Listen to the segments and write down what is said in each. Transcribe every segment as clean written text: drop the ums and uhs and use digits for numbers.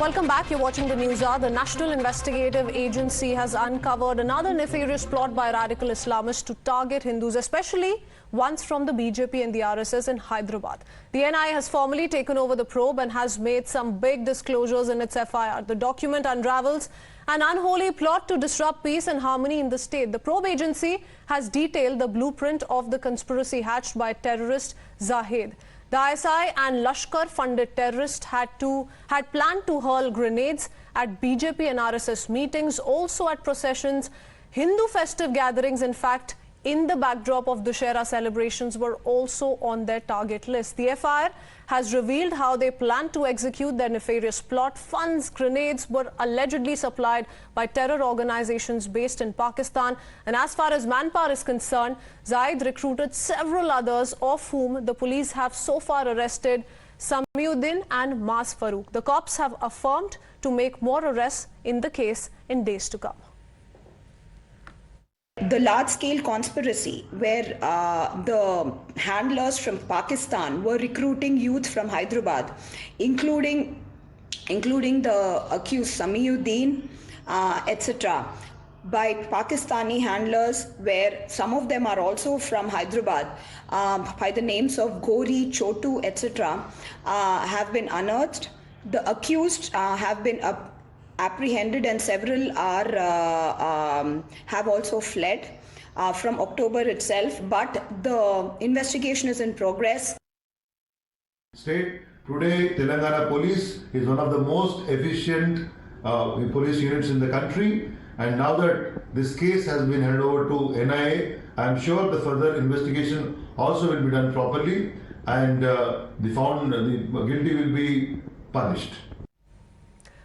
Welcome back. You're watching the Newshour. The National Investigative Agency has uncovered another nefarious plot by radical Islamists to target Hindus, especially ones from the BJP and the RSS in Hyderabad. The NIA has formally taken over the probe and has made some big disclosures in its FIR. The document unravels an unholy plot to disrupt peace and harmony in the state. The probe agency has detailed the blueprint of the conspiracy hatched by terrorist Zahid. The ISI and Lashkar-funded terrorists had planned to hurl grenades at BJP and RSS meetings, also at processions, Hindu festive gatherings. In fact, in the backdrop of Dussehra celebrations were also on their target list. The FIR has revealed how they plan to execute their nefarious plot. Funds, grenades were allegedly supplied by terror organizations based in Pakistan. And as far as manpower is concerned, Zaid recruited several others, of whom the police have so far arrested Samiuddin and Mas Farooq. The cops have affirmed to make more arrests in the case in days to come. The large-scale conspiracy where the handlers from Pakistan were recruiting youth from Hyderabad, including the accused Samiuddin, etc., by Pakistani handlers, where some of them are also from Hyderabad, by the names of Gori, Chotu, etc., have been unearthed. The accused have been apprehended, and several have also fled from October itself, but the investigation is in progress. Today, Telangana Police is one of the most efficient police units in the country, and now that this case has been handed over to NIA, I am sure the further investigation also will be done properly, and the guilty will be punished.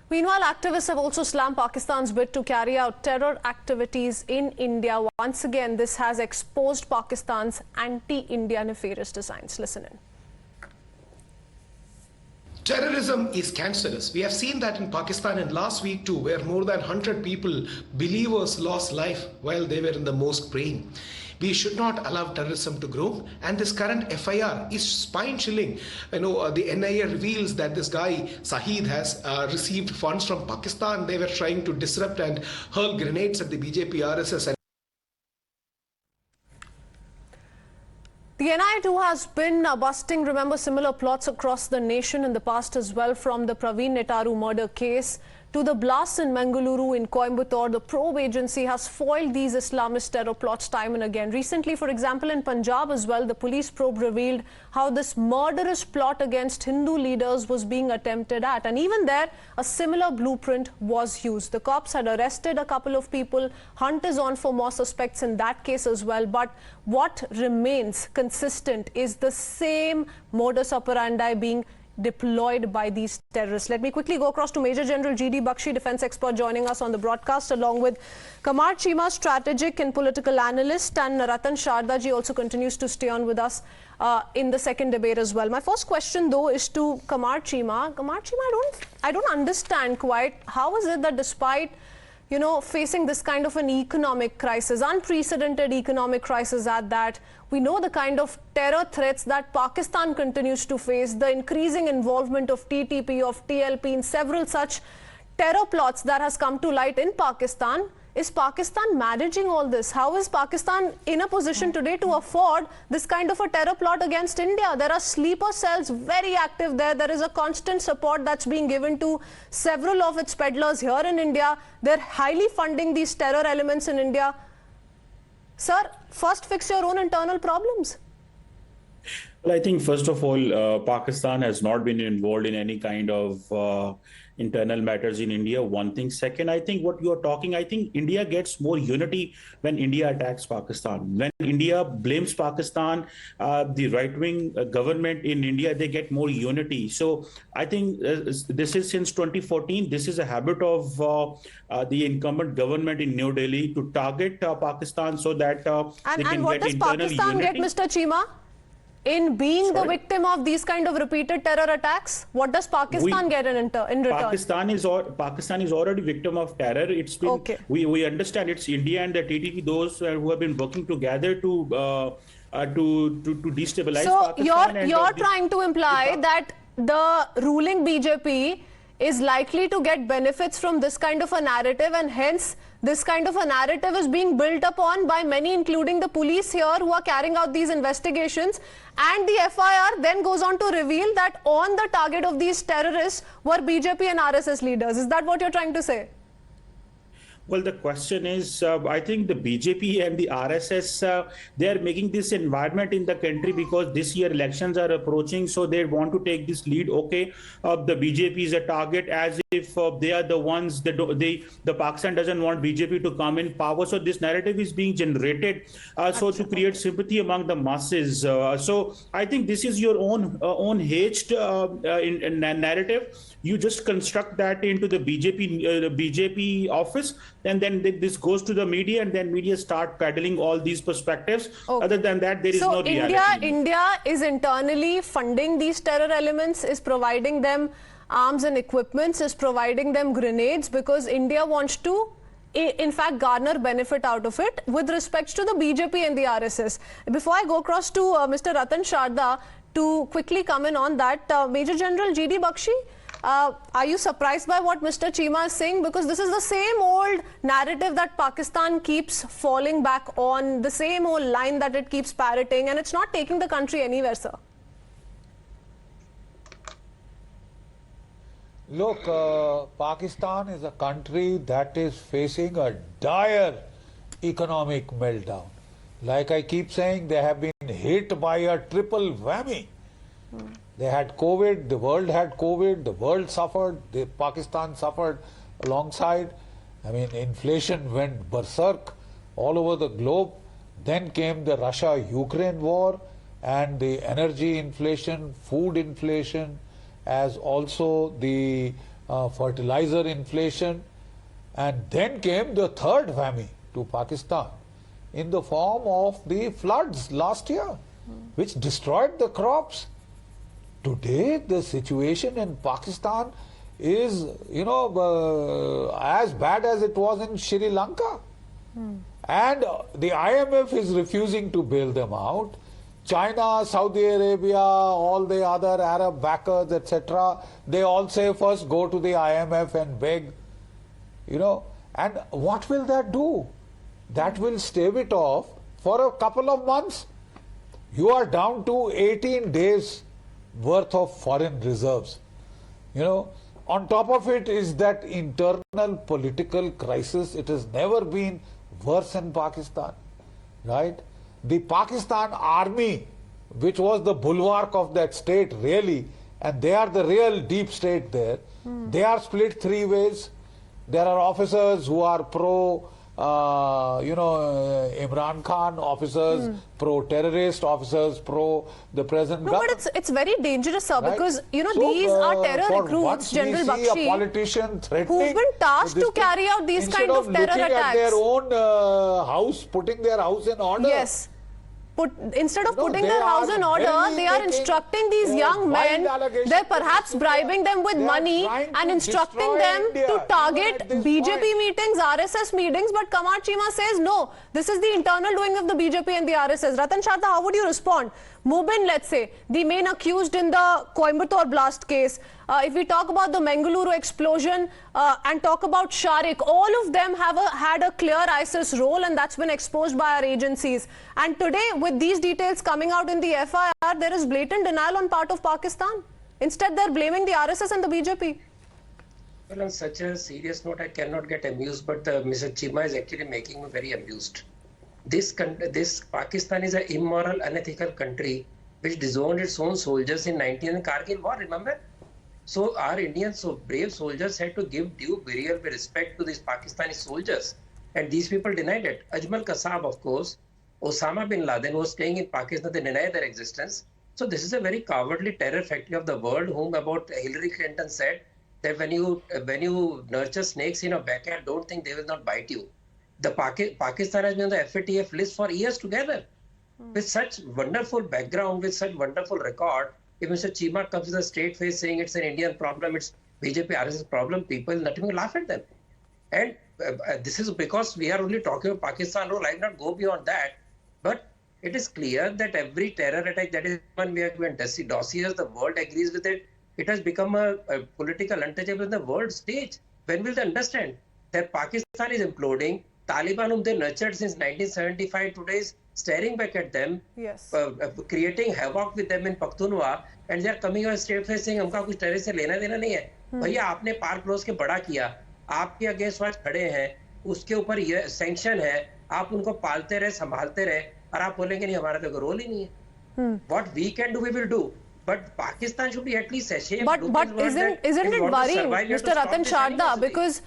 Meanwhile, activists have also slammed Pakistan's bid to carry out terror activities in India. Once again, this has exposed Pakistan's anti-India nefarious designs. Listen in. Terrorism is cancerous. We have seen that in Pakistan and last week too, where more than 100 people, believers, lost life while they were in the mosque praying. We should not allow terrorism to grow, and this current FIR is spine-chilling. The NIA reveals that this guy, Zahid, has received funds from Pakistan. They were trying to disrupt and hurl grenades at the BJP, RSS. The NIA too has been busting, remember, similar plots across the nation in the past as well, from the Praveen Netaru murder case to the blasts in Mangaluru, in Coimbatore. The probe agency has foiled these Islamist terror plots time and again. Recently, for example, in Punjab as well, the police probe revealed how this murderous plot against Hindu leaders was being attempted at. And even there, a similar blueprint was used. The cops had arrested a couple of people. Hunt is on for more suspects in that case as well. But what remains consistent is the same modus operandi being deployed by these terrorists. Let me quickly go across to Major General G.D. Bakshi, defense expert, joining us on the broadcast, along with Kamar Chima, strategic and political analyst, and Ratan Shardaji also continues to stay on with us in the second debate as well. My first question, though, is to Kamar Chima. Kamar Chima, I don't understand quite how is it that despite facing this kind of an economic crisis, unprecedented economic crisis at that, we know the kind of terror threats that Pakistan continues to face, the increasing involvement of TTP, of TLP in several such terror plots that has come to light in Pakistan. Is Pakistan managing all this? How is Pakistan in a position today to afford this kind of a terror plot against India? There are sleeper cells very active there. There is a constant support that's being given to several of its peddlers here in India. They're highly funding these terror elements in India. Sir, first fix your own internal problems. Well, I think first of all, Pakistan has not been involved in any kind of internal matters in India. One thing. Second, I think what you are talking, I think India gets more unity when India attacks Pakistan. When India blames Pakistan, the right-wing government in India, they get more unity. So I think this is since 2014. This is a habit of the incumbent government in New Delhi to target Pakistan so that they can what get does Pakistan unity. get, Mr. Chima? In being the victim of these kind of repeated terror attacks, what does Pakistan get in return? Pakistan is already victim of terror. It's been we understand it's India and the TTP, those who have been working together to destabilize Pakistan. So you're trying to imply that the ruling BJP is likely to get benefits from this kind of a narrative, and hence this kind of a narrative is being built upon by many, including the police here, who are carrying out these investigations. And the FIR then goes on to reveal that on the target of these terrorists were BJP and RSS leaders. Is that what you're trying to say? Well, the question is, I think the BJP and the RSS, they are making this environment in the country because this year elections are approaching. So they want to take this lead. Okay, the BJP is a target, as if they are the ones that the Pakistan doesn't want BJP to come in power. So this narrative is being generated so to create sympathy among the masses. So I think this is your own hedged in narrative. You just construct that into the BJP office, and then this goes to the media, and then media start peddling all these perspectives. Okay. Other than that, there is no reality. India is internally funding these terror elements, is providing them arms and equipments, is providing them grenades, because India wants to, in fact, garner benefit out of it with respect to the BJP and the RSS. Before I go across to Mr. Ratan Sharda to quickly come in on that, Major General G.D. Bakshi, are you surprised by what Mr. Cheema is saying? Because this is the same old narrative that Pakistan keeps falling back on, the same old line that it keeps parroting, and it's not taking the country anywhere, sir. Look, Pakistan is a country that is facing a dire economic meltdown. Like I keep saying, they have been hit by a triple whammy. They had COVID, the world had COVID, the world suffered, Pakistan suffered alongside. I mean, inflation went berserk all over the globe. Then came the Russia-Ukraine war and the energy inflation, food inflation, as also the fertilizer inflation. And then came the third whammy to Pakistan in the form of the floods last year, which destroyed the crops. Today, the situation in Pakistan is, as bad as it was in Sri Lanka. And the IMF is refusing to bail them out. China, Saudi Arabia, all the other Arab backers, etc., they all say first go to the IMF and beg, And what will that do? That will stave it off for a couple of months. You are down to 18 days worth of foreign reserves. On top of it is that internal political crisis. It has never been worse in Pakistan, right? The Pakistan army, which was the bulwark of that state really, and they are the real deep state there, they are split three ways. There are officers who are pro Imran Khan, officers pro-terrorist, officers pro the present government. But it's very dangerous, sir, right? Because these are terror recruits, General Bakshi, a politician who've been tasked to carry out these kind of terror attacks. At their own house, putting their house in order. Yes. Instead of putting their house in order, they are instructing these young men, they're perhaps bribing them with money and instructing them to target BJP meetings, RSS meetings. But Kamar Cheema says, no, this is the internal doing of the BJP and the RSS. Ratan Sharda, how would you respond? Mubin, let's say, the main accused in the Coimbatore blast case. If we talk about the Mangaluru explosion and talk about Sharik, all of them have had a clear ISIS role, and that's been exposed by our agencies. And today, with these details coming out in the FIR, there is blatant denial on part of Pakistan. Instead, they're blaming the RSS and the BJP. Well, on such a serious note, I cannot get amused, but Mr. Cheema is actually making me very amused. This Pakistan is an immoral, unethical country which disowned its own soldiers in 19 Kargil war, remember? So our Indian brave soldiers had to give due burial with respect to these Pakistani soldiers. And these people denied it. Ajmal Kasab, of course, Osama bin Laden was staying in Pakistan, they denied their existence. So this is a very cowardly terror factory of the world, whom about Hillary Clinton said that when you nurture snakes in your backyard, don't think they will not bite you. The Pakistan has been on the FATF list for years together. With such wonderful background, with such wonderful record, if Mr. Cheema comes with a straight face saying it's an Indian problem, it's BJP RSS problem, people nothing will laugh at them. And this is because we are only talking about Pakistan role. I will not go beyond that. But it is clear that every terror attack that is done, we have given dossiers, the world agrees with it. It has become a political untouchable in the world stage. When will they understand that Pakistan is imploding? Taliban, whom they nurtured since 1975, today is staring back at them, Yes. creating havoc with them in Pakhtunkhwa, and they are coming on straight face saying, "हमका कुछ terrorist से लेना देना नहीं है." भैया आपने पार cross के बड़ा किया, आपके अगेंस्ट आज खड़े हैं, उसके ऊपर ये सैंक्शन है, आप उनको पालते रहे, संभालते रहे, और आप बोलेंगे नहीं हमारा तो कोई रोल ही नहीं है. What we can do, we will do. But Pakistan should be at least ashamed. But isn't it worrying, Mr. Ratan Sharda, because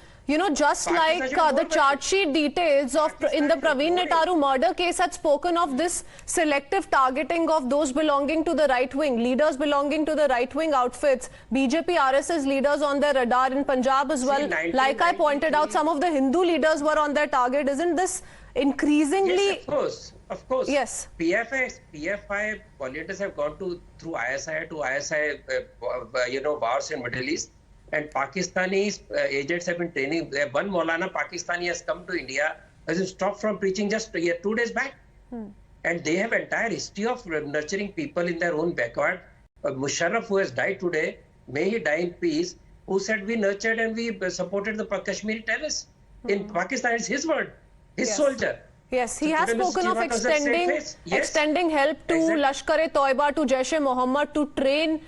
just like the charge sheet details of in the Praveen Netaru murder case had spoken of this selective targeting of those belonging to the right wing, leaders belonging to the right wing outfits, BJP RSS leaders on their radar in Punjab as well. Like I pointed out, some of the Hindu leaders were on their target. Isn't this increasingly? Yes, of course. Yes. PFI volunteers have gone through ISI to ISI, wars in Middle East, and Pakistani agents have been training. One Maulana Pakistani has come to India, has stopped from preaching just 2 days back, and they have entire history of nurturing people in their own backyard. Musharraf, who has died today, may he die in peace, who said we nurtured and we supported the Kashmiri terrorists. In Pakistan, it's his word, his soldier. Yes, he So has today Mr. spoken of Chima does that same extending face. Yes. extending help to Exactly. Lashkar-e-Toiba, to Jaish-e-Mohammed to train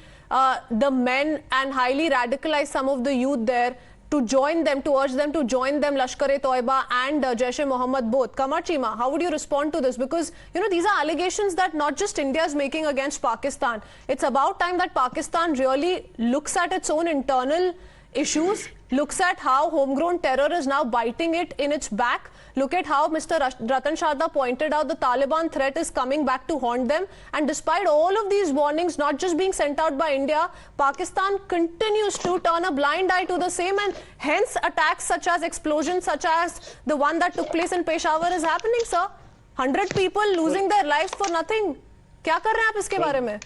the men and highly radicalize some of the youth there, to join them, to urge them to join them, Lashkar-e-Toiba and Jaish-e-Mohammed both. Kamar Chima, how would you respond to this? Because, these are allegations that not just India is making against Pakistan. It's about time that Pakistan really looks at its own internal issues, looks at how homegrown terror is now biting it in its back. Look at how Mr. Ratan Sharda pointed out the Taliban threat is coming back to haunt them. And despite all of these warnings not just being sent out by India, Pakistan continues to turn a blind eye to the same, and hence attacks such as explosions such as the one that took place in Peshawar is happening, sir. 100 people losing their lives for nothing. क्या कर रहे हैं आप इसके बारे में?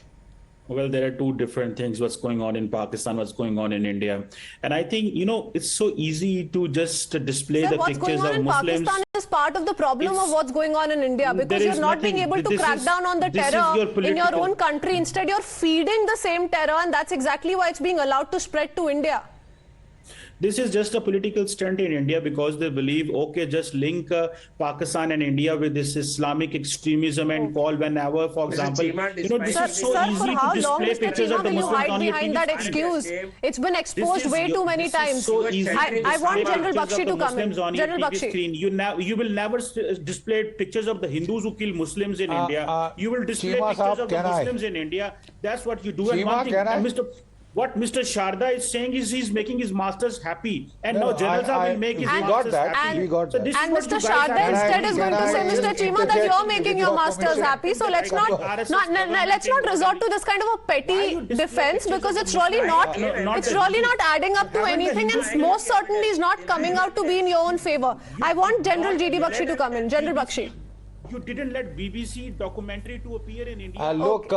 Well, there are two different things, what's going on in Pakistan, what's going on in India. And I think, it's so easy to just display Sir, the what's pictures going on of in Muslims. Pakistan is part of the problem of what's going on in India, because There you're is not being nothing. able to This crack is- down on the this is terror your in your political- own country. Instead, you're feeding the same terror, and that's exactly why it's being allowed to spread to India. This is just a political stunt in India because they believe, okay, just link Pakistan and India with this Islamic extremism and call whenever, for example, Chima, this despite- is so Sir, easy for to how long, display Mr. pictures Chima, of the will you Muslims hide on your behind TV that screen. excuse? It's been exposed This is way your- too many this times. is so easy to I want display General pictures Bakshi of to the come in. Muslims on your General TV Bakshi. screen. You will never display pictures of the Hindus who kill Muslims in India. You will display Chima pictures Saab, of the can I? Muslims in India. That's what you do. And Chima, one thing, can I? and what Mr. Sharda is saying is he's making his masters happy, and No, now General Saab will make his we got masters that. happy. We got So that. this is And what Mr. you guys Sharda have- instead is going to say, Can I Mr. just Chima, that interject you're making with your your masters permission? happy. So let's not let's not resort to this kind of a Why petty you display defense, pictures because of it's the really Muslims? not Not it's the really Hindus. not adding up to Haven't the anything, and Hindus- most certainly is not coming out to be in your own favor. I want General G.D. Bakshi to come in. General Bakshi. You didn't let BBC documentary to appear in India. Look,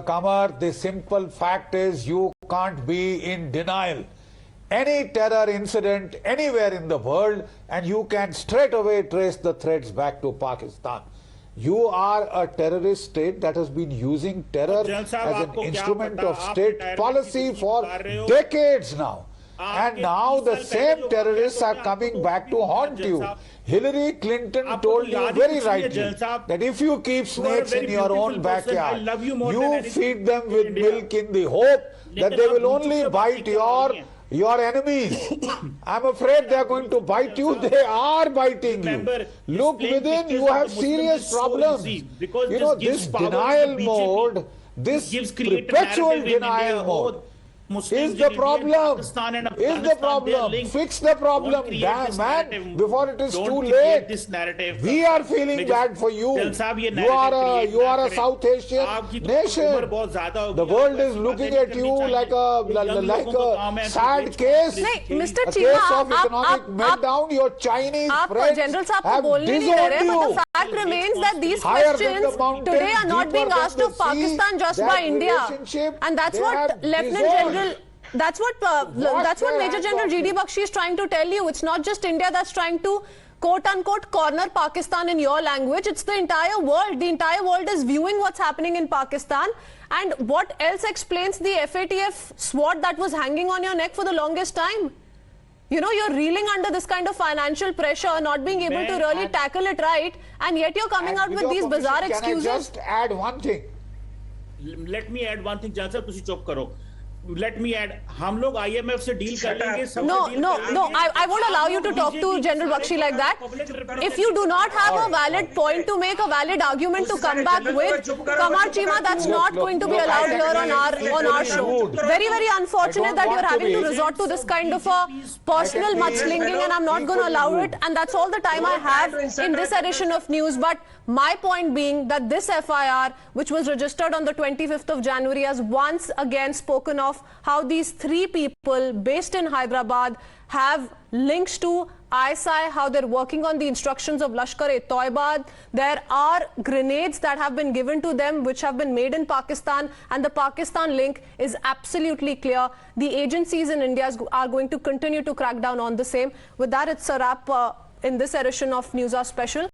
Kamar, the simple fact is you can't be in denial. Any terror incident anywhere in the world, and you can straight away trace the threads back to Pakistan. You are a terrorist state that has been using terror General Sahab, as an aapko kya instrument pata? of Aap state retirement policy ki for baat rahe ho? decades now. And Aapke now 30 the saal same pehle jo terrorists waqia are hota hai, coming aapko back to bhi haunt General you. Sahab. Hillary Clinton Aapko told to you yaad hi very kuch nahi hai, rightly General Sahab. that if you keep You are a snakes very in your own beautiful person. I backyard, love you more than you anything feed them in with India. milk in the hope that Lekin they aap will bhut only chup ke bite baat kya ho rahi hain? your enemies. I'm afraid they are going to bite you. They are biting Remember, you. Look displaying within, pictures you of have the Muslims serious is so problems. easy, because You this know, gives this power to the denial BJP. mode, this Gives create a perpetual narrative in denial India. mode Muslims is the in India and problem. Pakistan and Is the Afghanistan, they are problem. linked. Fix the Don't problem, create damn this man, narrative. before it is Don't too create late. this narrative. We are feeling Major- bad for you. General Sahab, ये You narrative are create you are ना a करें. South Asian आपकी तो उम्र nation. बहुत ज़्यादा होगी, The world आपको is ऐसी looking बातें at नहीं you करनी like चाहिए. a Young like लोगों को काम है a ऐसे sad rich case. नहीं, Mr. A Chima, case of economic आप meltdown. Your Chinese आप friends जनरल साहब को have बोलने नहीं दे रहे, disowned but the you. fact remains that these Higher than the questions mountains, today are not deeper being than asked the of Pakistan sea, just that by India, relationship and that's they what have Lieutenant dissolved. General That's what Major General G.D. Bakshi is trying to tell you. It's not just India that's trying to quote-unquote corner Pakistan in your language. It's the entire world. The entire world is viewing what's happening in Pakistan. And what else explains the FATF sword that was hanging on your neck for the longest time? You know, you're reeling under this kind of financial pressure, not being able to really tackle it right, and yet you're coming out with these bizarre excuses. Can I just add one thing? Let me add one thing, Jan sir, तुसी चुप करो. Let me add, हम लोग IMF से deal कर लेंगे. No, I won't allow you to talk to General Bakshi like that. If you do not have a valid point to make, a valid argument to come back with, Kamar Chima, that's not going to be allowed here on our show. Very, very unfortunate that you're having to resort to this kind of a personal mudslinging, and I'm not going to allow it. And that's all the time I have in this edition of news. But my point being that this FIR, which was registered on the 25th of January, has once again spoken of how these three people based in Hyderabad have links to ISI, how they're working on the instructions of Lashkar-e-Toiba. There are grenades that have been given to them which have been made in Pakistan, and the Pakistan link is absolutely clear. The agencies in India are going to continue to crack down on the same. With that, it's a wrap in this edition of Newshour Special.